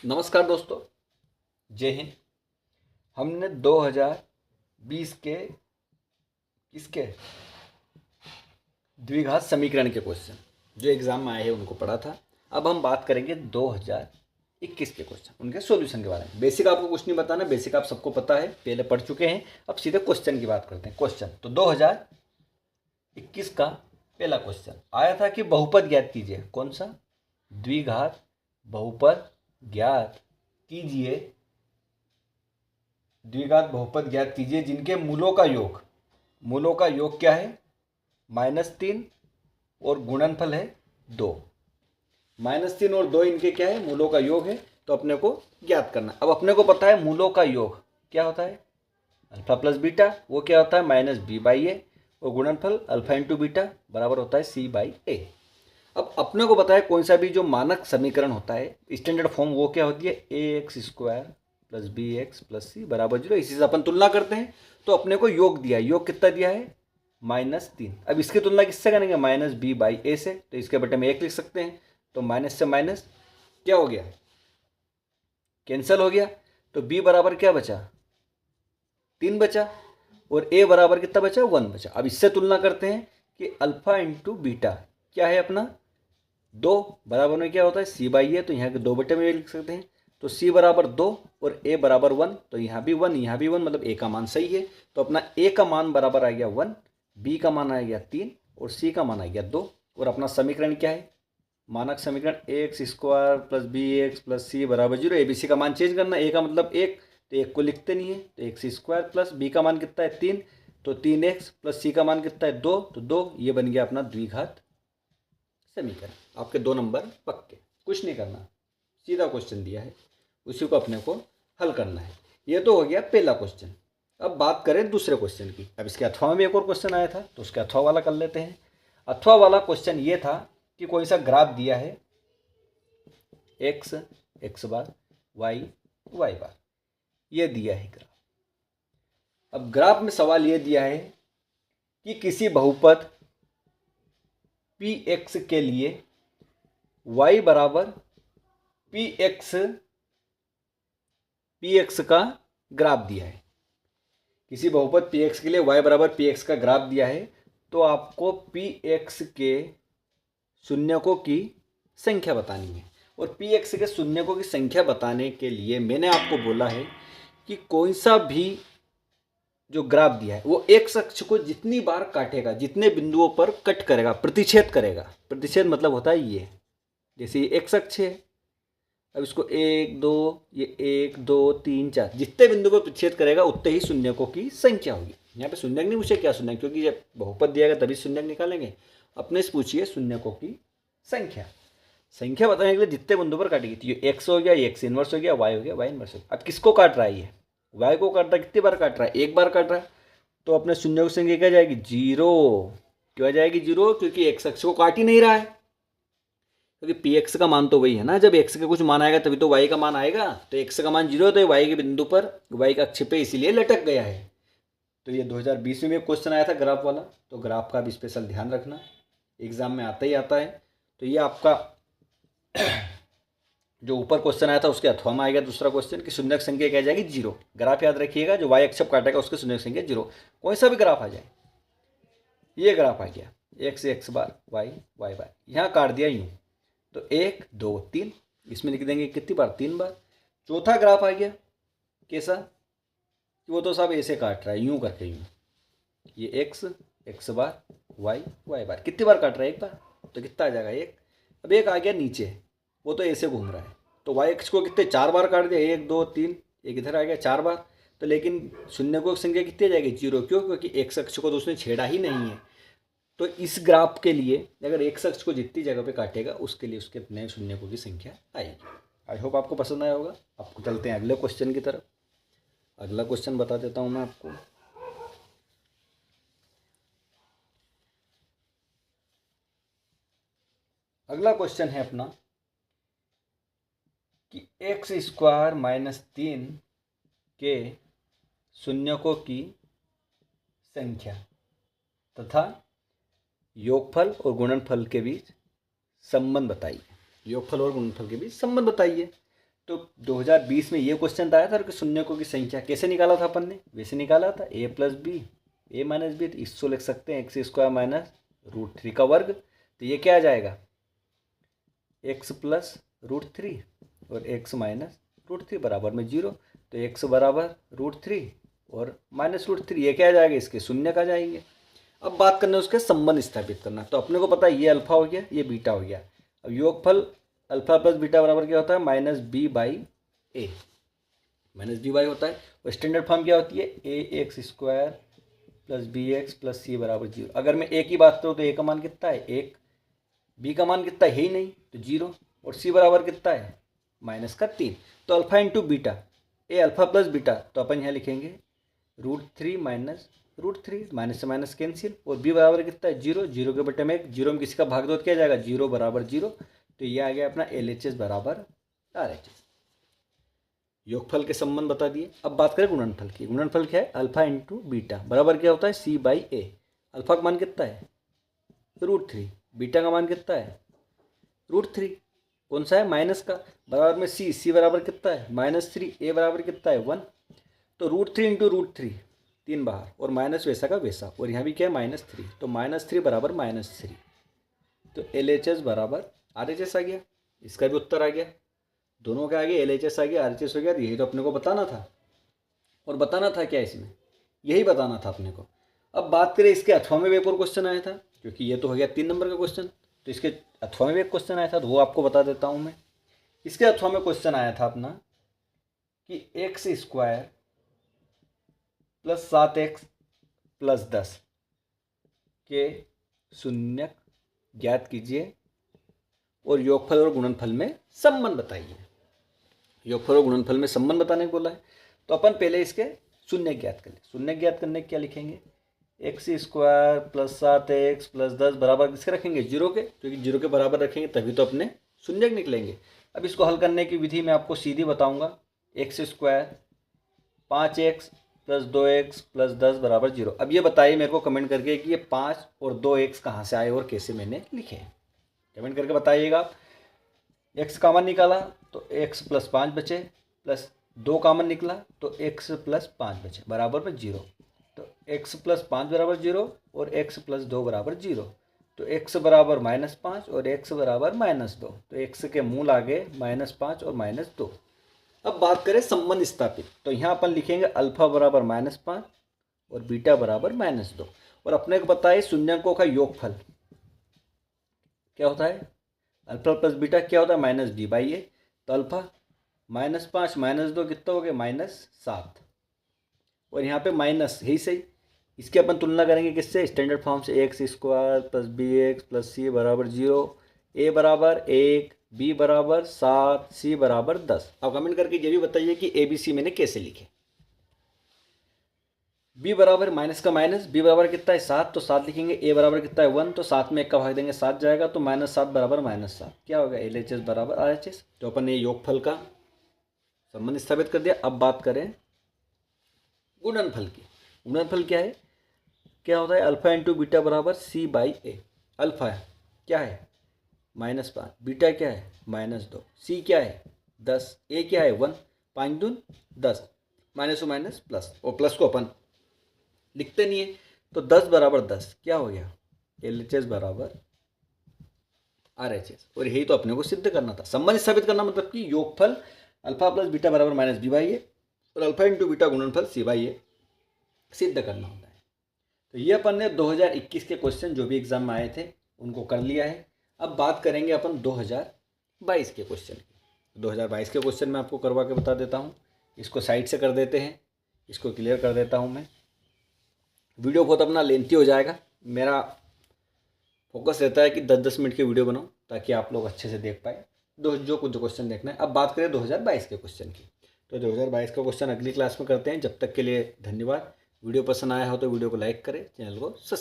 नमस्कार दोस्तों, जय हिंद। हमने 2020 के किसके द्विघात समीकरण के क्वेश्चन जो एग्जाम में आए हैं उनको पढ़ा था। अब हम बात करेंगे 2021 के क्वेश्चन, उनके सॉल्यूशन के बारे में। बेसिक आपको कुछ नहीं बताना, बेसिक आप सबको पता है, पहले पढ़ चुके हैं। अब सीधे क्वेश्चन की बात करते हैं। क्वेश्चन तो 2021 का पहला क्वेश्चन आया था कि बहुपद ज्ञात कीजिए। कौन सा? द्विघात बहुपद ज्ञात कीजिए। द्विघात बहुपद ज्ञात कीजिए जिनके मूलों का योग क्या है? -3 और गुणनफल है 2। -3 और 2 इनके क्या है? मूलों का योग है। तो अपने को ज्ञात करना। अब अपने को पता है मूलों का योग क्या होता है? Alpha plus beta. वो क्या होता है? -b/a। और गुणनफल अल्फा इंटू बीटा बराबर होता है c/a। अब अपने को पता है कौन सा भी जो मानक समीकरण होता है, स्टैंडर्ड फॉर्म, वो क्या होती है? ax² + bx + c = 0। इसी से अपन तुलना करते हैं। तो अपने को योग दिया है। योग कितना दिया है? -3। अब इसकी तुलना किससे करेंगे? -b/a से। तो इसके बटे में 1 लिख सकते हैं। तो माइनस से माइनस क्या हो गया? कैंसिल हो गया। तो b बराबर क्या बचा? 3 बचा। और a बराबर कितना बचा? 1 बचा। अब इससे तुलना करते हैं कि अल्फा इंटू बीटा क्या है अपना? 2 बराबर में क्या होता है? c/a। तो यहाँ के 2 बटे में लिख सकते हैं। तो c बराबर 2 और a बराबर 1। तो यहाँ भी 1, यहाँ भी 1, मतलब a का मान सही है। तो अपना a का मान बराबर आ गया 1, b का मान आ गया 3 और c का मान आ गया 2। और अपना समीकरण क्या है? मानक समीकरण ax² + bx + c = 0। abc का मान चेंज करना। a का मतलब 1, तो 1 को लिखते नहीं है। तो x² + b का मान कितना है? 3। तो 3x + c का मान कितना है? 2। तो 2 ये बन गया अपना द्विघात समीकरण। आपके 2 नंबर पक्के। कुछ नहीं करना, सीधा क्वेश्चन दिया है, उसी को अपने को हल करना है। ये तो हो गया पहला क्वेश्चन। अब बात करें दूसरे क्वेश्चन की। अब इसके अथवा में एक और क्वेश्चन आया था, तो उसके अथवा वाला कर लेते हैं। अथवा वाला क्वेश्चन ये था कि कोई सा ग्राफ दिया है, x बार, y बार, ये दिया है ग्राफ। अब ग्राफ में सवाल ये दिया है कि किसी बहुपद px के लिए y बराबर px का ग्राफ दिया है। किसी बहुपद px के लिए y बराबर px का ग्राफ दिया है। तो आपको px के शून्यकों की संख्या बतानी है। और px के शून्यकों की संख्या बताने के लिए मैंने आपको बोला है कि कोई सा भी जो ग्राफ दिया है वो एक्स अक्ष को जितनी बार काटेगा, जितने बिंदुओं पर कट करेगा, प्रतिच्छेद करेगा। प्रतिच्छेद मतलब होता है ये, जैसे ये एक्स अक्ष है। अब इसको 1 2, ये 1 2 3 4, जितने बिंदु पर प्रतिच्छेद करेगा उतने ही शून्यकों की संख्या होगी। यहाँ पे शून्यक नहीं पूछे क्या शून्यक, क्योंकि जब बहुपद दिया गया तभी शून्यक निकालेंगे। अपने से पूछिए शून्यकों की संख्या बताने के लिए जितने बिंदु पर काटेगी। तो ये एक्स हो गया, ये एक्स इनवर्स हो गया, वाई हो गया, वाई इनवर्स हो गया। अब किसको काट रहा है? ये वाई को काट रहा है। कितनी बार काट रहा है? एक बार काट रहा है। तो अपने शून्य की संख्या क्या जाएगी? 0। क्यों जाएगी 0? क्योंकि एक्स अक्ष को काट ही नहीं रहा है। क्योंकि पी एक्स का मान तो वही है ना, जब एक्स का कुछ मान आएगा तभी तो वाई का मान आएगा। तो एक्स का मान 0 है, तो वाई के बिंदु पर, वाई का अक्ष पे इसीलिए लटक गया है। तो ये 2020 में भी क्वेश्चन आया था ग्राफ वाला। तो ग्राफ का भी स्पेशल ध्यान रखना, एग्जाम में आता ही आता है। तो ये आपका जो ऊपर क्वेश्चन आया था उसके अथवा में आएगा दूसरा क्वेश्चन कि शून्यक संख्या क्या जाएगी? 0। ग्राफ याद रखिएगा, जो वाई अक्ष काटेगा उसके शून्यक संख्या 0। कोई सा भी ग्राफ आ जाए। ये ग्राफ आ गया एक्स बार, वाई बार, यहाँ काट दिया यूँ। तो 1 2 3, इसमें लिख देंगे कितनी बार? 3 बार। चौथा ग्राफ आ गया कैसा? वो तो सब ऐसे काट रहा है, यूँ करके यूँ। ये एक्स बार, वाई बार, कितनी बार काट रहा है? 1 बार। तो कितना आ जाएगा? 1। अब 1 आ गया नीचे, वो तो ऐसे घूम रहा है। तो वाई एक्स को कितने 4 बार काट दिया? 1 2 3, एक इधर आ गया 4 बार। तो लेकिन शून्यकों की संख्या कितनी आ जाएगी? 0। क्यों? क्योंकि एक्स अक्ष को तो उसने छेड़ा ही नहीं है। तो इस ग्राफ के लिए अगर एक्स अक्ष को जितनी जगह पे काटेगा उसके लिए उसके नए शून्यकों की संख्या आएगी। आई होप आपको पसंद आया होगा। आपको चलते हैं अगले क्वेश्चन की तरफ। अगला क्वेश्चन बता देता हूँ मैं आपको। अगला क्वेश्चन है अपना कि x² - 3 के शून्यकों की संख्या तथा योगफल और गुणनफल के बीच संबंध बताइए। योगफल और गुणनफल के बीच संबंध बताइए। तो 2020 में ये क्वेश्चन आया था कि शून्यकों की संख्या कैसे निकाला था अपन ने, वैसे निकाला था a plus B A minus B, तो इसको लिख सकते हैं X square minus root three का वर्ग। तो ये क्या आ जाएगा, एक्स प्लस रूट थ्री और एक्स माइनस रूट थ्री बराबर में 0। तो एक्स बराबर रूट थ्री और माइनस रूट थ्री, ये क्या आ जाएगा, इसके शून्य का जाएंगे। अब बात करना है उसके संबंध स्थापित करना। तो अपने को पता है ये अल्फा हो गया, ये बीटा हो गया। अब योगफल अल्फा प्लस बीटा बराबर क्या होता है, minus B by A, minus B by होता है। और स्टैंडर्ड फॉर्म क्या होती है, A X square plus B X plus C बराबर 0। अगर मैं ए की बात करूँ तो ए का मान कितना है 1, बी का मान कितना है ही नहीं तो 0, और सी बराबर कितना है माइनस का 3। तो alpha into beta, A alpha plus beta, तो अपन यहाँ लिखेंगे root three minus root three, minus से माइनस कैंसिल, और बी बराबर कितना है 0, 0 के बटे में 1, 0 में किसी का भाग दो तो क्या जाएगा 0 बराबर 0। तो ये आ गया अपना LHS बराबर RHS। योगफल के संबंध बता दिए। अब बात करें गुणनफल की। गुणनफल क्या है, अल्फा इंटू बीटा बराबर क्या होता है C बाई ए। अल्फा का मान कितना है रूट थ्री, बीटा का मान कितना है रूट थ्री, कौन सा है माइनस का, बराबर में सी बराबर कितना है माइनस थ्री, ए बराबर कितना है 1। तो root three into root three, 3 बाहर, और माइनस वैसा का वैसा, और यहाँ भी क्या है माइनस थ्री, तो माइनस थ्री बराबर माइनस थ्री। तो LHS बराबर RHS आ गया, इसका भी उत्तर आ गया, दोनों के आगे LHS आ गया, RHS हो गया। यही तो अपने को बताना था, और बताना था क्या इसमें, यही बताना था अपने को। अब बात करें इसके अथवा में भी एक और क्वेश्चन आया था, क्योंकि ये तो हो गया 3 नंबर का क्वेश्चन, तो इसके अथवा में भी एक क्वेश्चन आया था, तो वो आपको बता देता हूँ मैं। इसके अथवा में क्वेश्चन आया था अपना कि x square plus 7x plus 10 के शून्यक ज्ञात कीजिए और योगफल और गुणनफल में संबंध बताइए। योगफल और गुणनफल में संबंध बताने को बोला है, तो अपन पहले इसके शून्य ज्ञात कर ले। शून्य ज्ञात करने क्या लिखेंगे, x square plus 7x plus 10 बराबर किसके रखेंगे 0 के, क्योंकि 0 के बराबर रखेंगे तभी तो अपने शून्य निकलेंगे। अब इसको हल करने की विधि मैं आपको सीधी बताऊंगा। X square 5x plus 2x plus 10 बराबर 0। अब ये बताइए मेरे को कमेंट करके कि ये 5 और 2x कहाँ से आए और कैसे मैंने लिखे, कमेंट करके बताइएगा। x कामन निकाला तो x प्लस 5 बचे, प्लस 2 कामन निकला तो x प्लस 5 बचे, बराबर में 0। तो x प्लस 5 बराबर 0 और x प्लस 2 बराबर 0। तो x बराबर -5 और x बराबर -2। तो x के मूल आ गए -5 और -2। अब बात करें संबंध स्थापित, तो यहाँ अपन लिखेंगे अल्फा बराबर -5 और बीटा बराबर -2। और अपने को पता है शून्यकों का योगफल क्या होता है, अल्फा प्लस बीटा क्या होता है माइनस बी बाई ए। तो अल्फा -5 -2 कितना हो गया -7, और यहाँ पे माइनस है ही सही। इसकी अपन तुलना करेंगे किससे, स्टैंडर्ड फॉर्म से, X square plus B X plus C बराबर 0, ए बराबर 1, बी बराबर 7, सी बराबर 10। अब कमेंट करके ये भी बताइए कि ए बी सी मैंने कैसे लिखे। बी बराबर माइनस का माइनस, बी बराबर कितना है 7 तो 7 लिखेंगे, ए बराबर कितना है 1 तो 7 में 1 का भाग देंगे 7 जाएगा, तो -7 बराबर -7 क्या होगा LHS बराबर RHS। तो अपन ने योगफल का संबंध स्थापित कर दिया। अब बात करें गुणनफल की। गुणनफल क्या है, क्या होता है अल्फा इंटू बीटा बराबर C बाई ए। अल्फा क्या है -5, बीटा क्या है -2, C क्या है 10, ए क्या है 1, 5 दून 10, माइनस और माइनस प्लस, और प्लस को अपन लिखते नहीं है। तो 10 बराबर 10 क्या हो गया LHS बराबर RHS। और यही तो अपने को सिद्ध करना था, संबंध स्थापित करना, मतलब कि योगफल अल्फा प्लस बीटा बराबर -b बाई ए और अल्फा इंटू बीटा गुणनफल C बाई ए सिद्ध करना होता है। तो ये अपन ने 2021 के क्वेश्चन जो भी एग्जाम में आए थे उनको कर लिया है। अब बात करेंगे अपन 2022 के क्वेश्चन की। 2022 के क्वेश्चन मैं आपको करवा के बता देता हूँ। इसको साइड से कर देते हैं, इसको क्लियर कर देता हूँ मैं। वीडियो बहुत अपना लेंथी हो जाएगा, मेरा फोकस रहता है कि 10-10 मिनट की वीडियो बनाऊं ताकि आप लोग अच्छे से देख पाए जो कुछ क्वेश्चन देखना है। अब बात करें 2022 के क्वेश्चन की, तो 2022 का क्वेश्चन अगली क्लास में करते हैं। जब तक के लिए धन्यवाद। वीडियो पसंद आया हो तो वीडियो को लाइक करें, चैनल को सब्सक्राइब